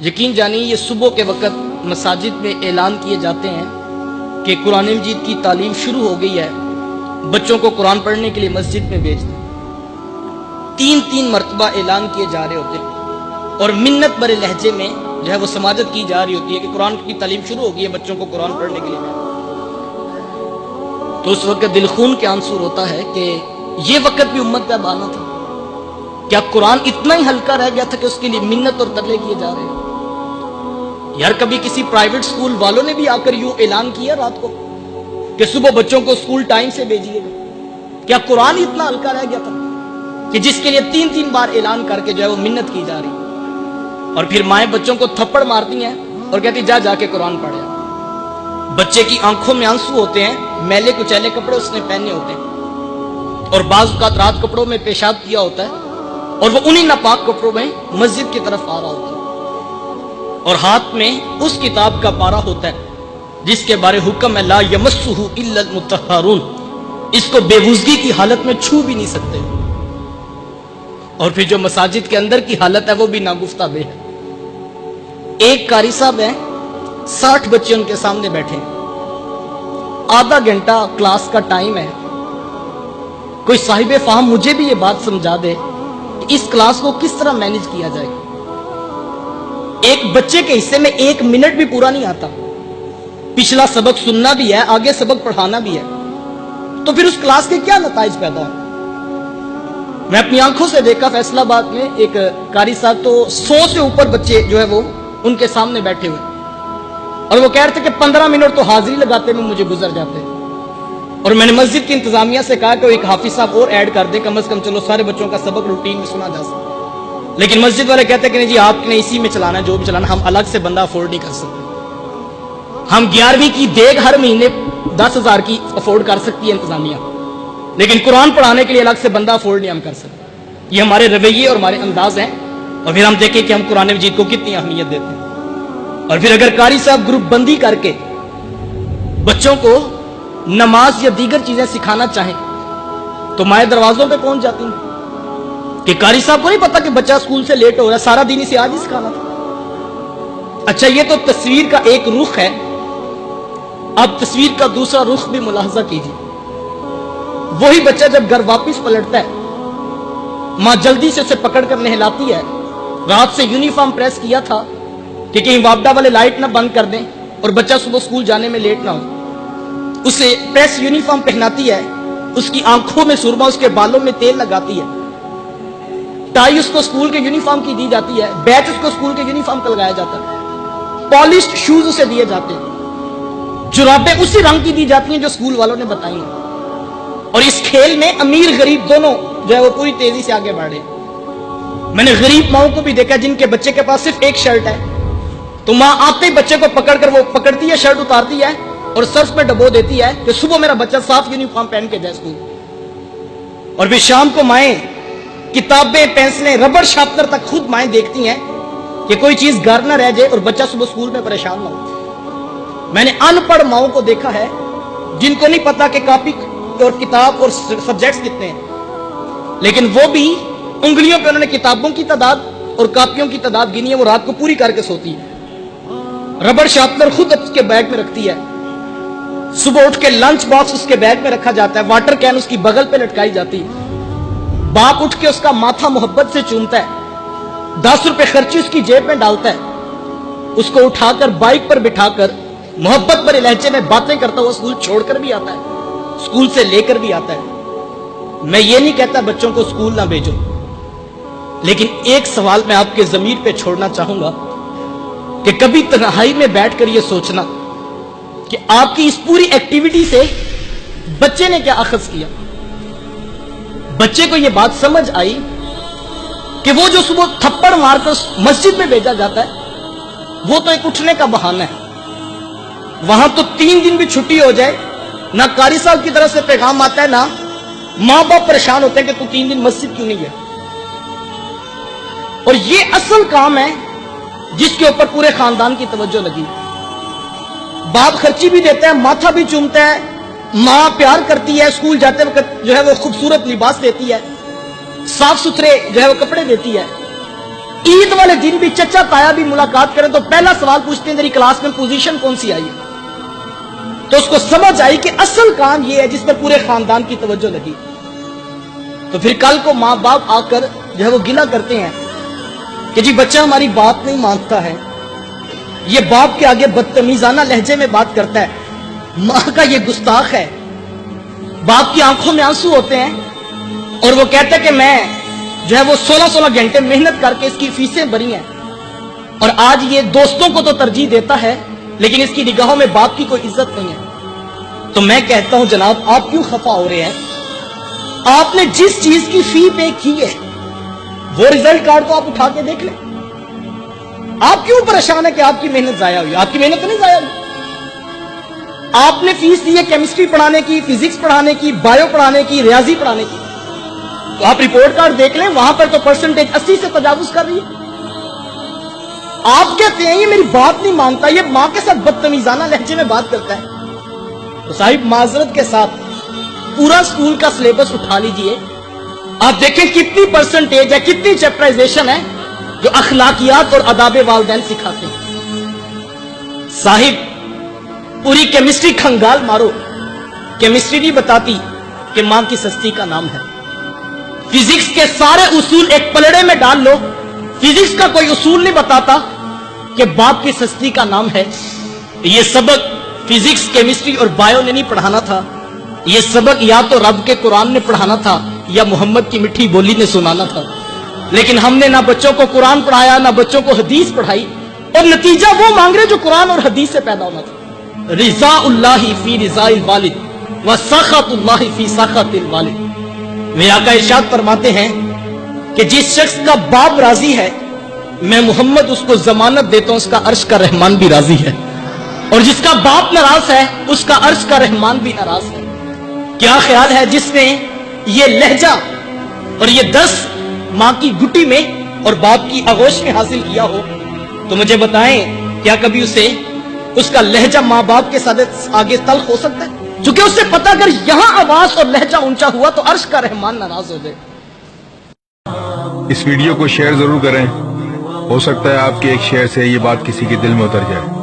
یقین جانیے یہ صبح کے وقت مساجد میں اعلان کیے جاتے ہیں کہ قرآن مجید کی تعلیم شروع ہو گئی ہے، بچوں کو قرآن پڑھنے کے لیے مسجد میں بھیج دیں۔ تین مرتبہ اعلان کیے جا رہے ہوتے ہیں اور منت برے لہجے میں جو ہے وہ سماجت کی جا رہی ہوتی ہے کہ قرآن کی تعلیم شروع ہو گئی ہے، بچوں کو قرآن پڑھنے کے لیے۔ تو اس وقت دل خون کے آنسو ہوتا ہے کہ یہ وقت بھی امت پہ بانا تھا، کیا قرآن اتنا ہی ہلکا رہ گیا تھا کہ اس کے لیے منت اور ترلے کیے جا رہے ہیں؟ یار کبھی کسی پرائیویٹ سکول والوں نے بھی آ کر یوں اعلان کیا رات کو کہ صبح بچوں کو سکول ٹائم سے بھیجیے گا؟ کیا قرآن اتنا ہلکا رہ گیا تھا کہ جس کے لیے تین بار اعلان کر کے جو ہے وہ منت کی جا رہی؟ اور پھر مائیں بچوں کو تھپڑ مارتی ہیں اور کہتی جا کے قرآن پڑھے۔ بچے کی آنکھوں میں آنسو ہوتے ہیں، میلے کچیلے کپڑے اس نے پہنے ہوتے ہیں اور بعض اوقات رات کپڑوں میں پیشاب کیا ہوتا ہے اور وہ انہی ناپاک کپڑوں میں مسجد کی طرف آ رہا ہوتا ہے اور ہاتھ میں اس کتاب کا پارا ہوتا ہے جس کے بارے حکم ہے لا یمسہ الا المطہرون، اس کو بے وضوئی کی حالت میں چھو بھی نہیں سکتے۔ اور پھر جو مساجد کے اندر کی حالت ہے وہ بھی ناگفتہ بے ہے۔ ایک قاری صاحب ہیں، 60 بچے ان کے سامنے بیٹھے ہیں، آدھا گھنٹہ کلاس کا ٹائم ہے۔ کوئی صاحب فہم مجھے بھی یہ بات سمجھا دے کہ اس کلاس کو کس طرح مینج کیا جائے۔ ایک بچے کے حصے میں 1 منٹ بھی پورا نہیں آتا، پچھلا سبق سننا بھی ہے، آگے سبق پڑھانا بھی ہے، تو پھر اس کلاس کے کیا نتائج پیدا ہوں؟ میں اپنی آنکھوں سے دیکھا فیصل آباد میں ایک قاری صاحب، تو 100 سے اوپر بچے جو ہے وہ ان کے سامنے بیٹھے ہوئے اور وہ کہہ رہے تھے کہ 15 منٹ تو حاضری لگاتے میں مجھے گزر جاتے، اور میں نے مسجد کی انتظامیہ سے کہا کہ وہ ایک حافظ صاحب اور ایڈ کر دے، کم از کم چلو سارے بچوں کا سبق روٹین میں سنا جا سکتا۔ لیکن مسجد والے کہتے ہیں کہ نہیں جی آپ نے اسی میں چلانا ہے، جو بھی چلانا، ہم الگ سے بندہ افورڈ نہیں کر سکتے۔ ہم 11ویں کی دیگ ہر مہینے 10,000 کی افورڈ کر سکتی ہے انتظامیہ، لیکن قرآن پڑھانے کے لیے الگ سے بندہ افورڈ نہیں ہم کر سکتے۔ یہ ہمارے رویے اور ہمارے انداز ہیں، اور پھر ہم دیکھیں کہ ہم قرآن مجید کو کتنی اہمیت دیتے ہیں۔ اور پھر اگر قاری صاحب گروپ بندی کر کے بچوں کو نماز یا دیگر چیزیں سکھانا چاہیں تو مائیں دروازوں پہ پہنچ جاتی ہیں کہ قاری صاحب کو نہیں پتا کہ بچہ اسکول سے لیٹ ہو رہا ہے، سارا دن اسے آج ہی سکھانا تھا۔ اچھا یہ تو تصویر کا ایک رخ ہے، اب تصویر کا دوسرا رخ بھی ملاحظہ کیجیے۔ وہی بچہ جب گھر واپس پلٹتا ہے، ماں جلدی سے اسے پکڑ کر نہلاتی ہے، رات سے یونیفارم پریس کیا تھا کہ کہیں وابڈا والے لائٹ نہ بند کر دیں اور بچہ صبح اسکول جانے میں لیٹ نہ ہو، اسے پریس یونیفارم پہناتی ہے، اس کی آنکھوں میں سرما، اس کے بالوں میں تیل لگاتی ہے، ٹائی اس کو اسکول کے یونیفارم کی دی جاتی ہے، بیچ اس کو اسکول کے یونیفارم کا لگایا جاتا ہے، پالشڈ شوز اسے دیے جاتے ہیں، جرابیں اسی رنگ کی دی جاتی ہیں جو اسکول والوں نے بتائی ہیں، اور اس کھیل میں امیر غریب دونوں جو ہے وہ پوری تیزی سے آگے بڑھے۔ میں نے غریب ماؤں کو بھی دیکھا جن کے بچے کے پاس صرف ایک شرٹ ہے، تو ماں آتے ہی بچے کو پکڑ کر وہ پکڑتی ہے، شرٹ اتارتی ہے اور سرف میں ڈبو دیتی ہے کہ صبح میرا بچہ صاف یونیفارم پہن کے جائے اسکول۔ اور پھر شام کو مائیں کتابیں، پینسلیں، ربڑ شارپنر تک خود مائیں دیکھتی ہیں کہ کوئی چیز گھر نہ رہ جائے اور بچہ صبح اسکول میں پریشان نہ ہو۔ میں نے ان پڑھ ماؤں کو دیکھا ہے جن کو نہیں پتا کہ کاپی اور کتاب اور سبجیکٹس کتنے ہیں، لیکن وہ بھی انگلیوں پہ انہوں نے کتابوں کی تعداد اور کاپیوں کی تعداد گنی ہے، وہ رات کو پوری کر کے سوتی ہے۔ ربڑ شارپنر خود اس کے بیگ میں رکھتی ہے، صبح اٹھ کے لنچ باکس اس کے بیگ میں رکھا جاتا ہے، واٹر کین اس کی بغل پہ لٹکائی جاتی ہے، باپ اٹھ کے اس کا ماتھا محبت سے چومتا ہے، 10 روپے خرچی اس کی جیب میں ڈالتا ہے، اس کو اٹھا کر بائک پر بٹھا کر محبت بھرے لہجے میں باتیں کرتا ہوا اسکول چھوڑ کر بھی آتا ہے، اسکول سے لے کر بھی آتا ہے۔ میں یہ نہیں کہتا بچوں کو اسکول نہ بھیجو، لیکن ایک سوال میں آپ کے ضمیر پہ چھوڑنا چاہوں گا کہ کبھی تنہائی میں بیٹھ کر یہ سوچنا کہ آپ کی اس پوری ایکٹیویٹی سے بچے نے کیا اخذ کیا؟ بچے کو یہ بات سمجھ آئی کہ وہ جو صبح تھپڑ مار کر مسجد میں بھیجا جاتا ہے وہ تو ایک اٹھنے کا بہانہ ہے، وہاں تو 3 دن بھی چھٹی ہو جائے نہ قاری صاحب کی طرف سے پیغام آتا ہے، نہ ماں باپ پریشان ہوتے ہیں کہ تو 3 دن مسجد کیوں نہیں گیا۔ اور یہ اصل کام ہے جس کے اوپر پورے خاندان کی توجہ لگی۔ باپ خرچی بھی دیتا ہے، ماتھا بھی چومتا ہے، ماں پیار کرتی ہے، اسکول جاتے وقت جو ہے وہ خوبصورت لباس دیتی ہے، صاف ستھرے جو ہے وہ کپڑے دیتی ہے، عید والے دن بھی چچا تایا بھی ملاقات کریں تو پہلا سوال پوچھتے ہیں تیری کلاس میں پوزیشن کون سی آئی ہے؟ تو اس کو سمجھ آئی کہ اصل کام یہ ہے جس پر پورے خاندان کی توجہ لگی. تو پھر کل کو ماں باپ آ کر جو ہے وہ گلہ کرتے ہیں کہ جی بچہ ہماری بات نہیں مانتا ہے, یہ باپ کے آگے بدتمیزانہ لہجے میں بات کرتا ہے, ماں کا یہ گستاخ ہے. باپ کی آنکھوں میں آنسو ہوتے ہیں اور وہ کہتا ہے کہ میں جو ہے وہ 16 گھنٹے محنت کر کے اس کی فیسیں بھری ہیں اور آج یہ دوستوں کو تو ترجیح دیتا ہے لیکن اس کی نگاہوں میں باپ کی کوئی عزت نہیں ہے. تو میں کہتا ہوں جناب آپ کیوں خفا ہو رہے ہیں؟ آپ نے جس چیز کی فی پے کی ہے وہ رزلٹ کارڈ تو آپ اٹھا کے دیکھ لیں. آپ کیوں پریشان ہے کہ آپ کی محنت ضائع ہوئی؟ آپ کی محنت نہیں ضائع ہوئی. آپ نے فیس دی ہے کیمسٹری پڑھانے کی, فزکس پڑھانے کی, بایو پڑھانے کی, ریاضی پڑھانے کی. تو آپ رپورٹ کارڈ دیکھ لیں, وہاں پر تو پرسنٹیج 80 سے تجاوز کر رہی ہے. آپ کہتے ہیں یہ میری بات نہیں مانتا, یہ ماں کے ساتھ بدتمیزانہ لہجے میں بات کرتا ہے. تو صاحب معذرت کے ساتھ پورا سکول کا سلیبس اٹھا لیجئے, آپ دیکھیں کتنی پرسنٹیج ہے, کتنی چیپٹرائزیشن ہے جو اخلاقیات اور آداب والدین سکھاتے ہیں. صاحب پوری کیمسٹری کھنگال مارو, کیمسٹری نہیں بتاتی کہ ماں کی سستی کا نام ہے. فزکس کے سارے اصول ایک پلڑے میں ڈال لو, فزکس کا کوئی اصول نہیں بتاتا کہ باپ کی سستی کا نام ہے. یہ سبق فزکس, کیمسٹری اور بایو نے نہیں پڑھانا تھا, یہ سبق یا تو رب کے قرآن نے پڑھانا تھا یا محمد کی میٹھی بولی نے سنانا تھا. لیکن ہم نے نہ بچوں کو قرآن پڑھایا نہ بچوں کو حدیث پڑھائی, اور نتیجہ وہ مانگ رہے جو قرآن اور حدیث سے پیدا ہونا تھا. رضا اللہ فی رضا الوالد و سخط اللہ فی سخط الوالد. میرے آقا ارشاد فرماتے ہیں کہ جس شخص کا باپ راضی ہے میں محمد اس کو ضمانت دیتا ہوں اس کا عرش کا رحمان بھی راضی ہے, اور جس کا باپ ناراض ہے اس کا عرش کا رحمان بھی ناراض ہے. کیا خیال ہے جس نے یہ لہجہ اور یہ 10 ماں کی گٹی میں اور باپ کی آغوش میں حاصل کیا ہو تو مجھے بتائیں کیا کبھی اسے اس کا لہجہ ماں باپ کے ساتھ آگے تلخ ہو سکتا ہے؟ چونکہ اس سے پتا اگر یہاں آواز اور لہجہ اونچا ہوا تو عرش کا رحمان ناراض ہو جائے. اس ویڈیو کو شیئر ضرور کریں, ہو سکتا ہے آپ کے ایک شیئر سے یہ بات کسی کے دل میں اتر جائے.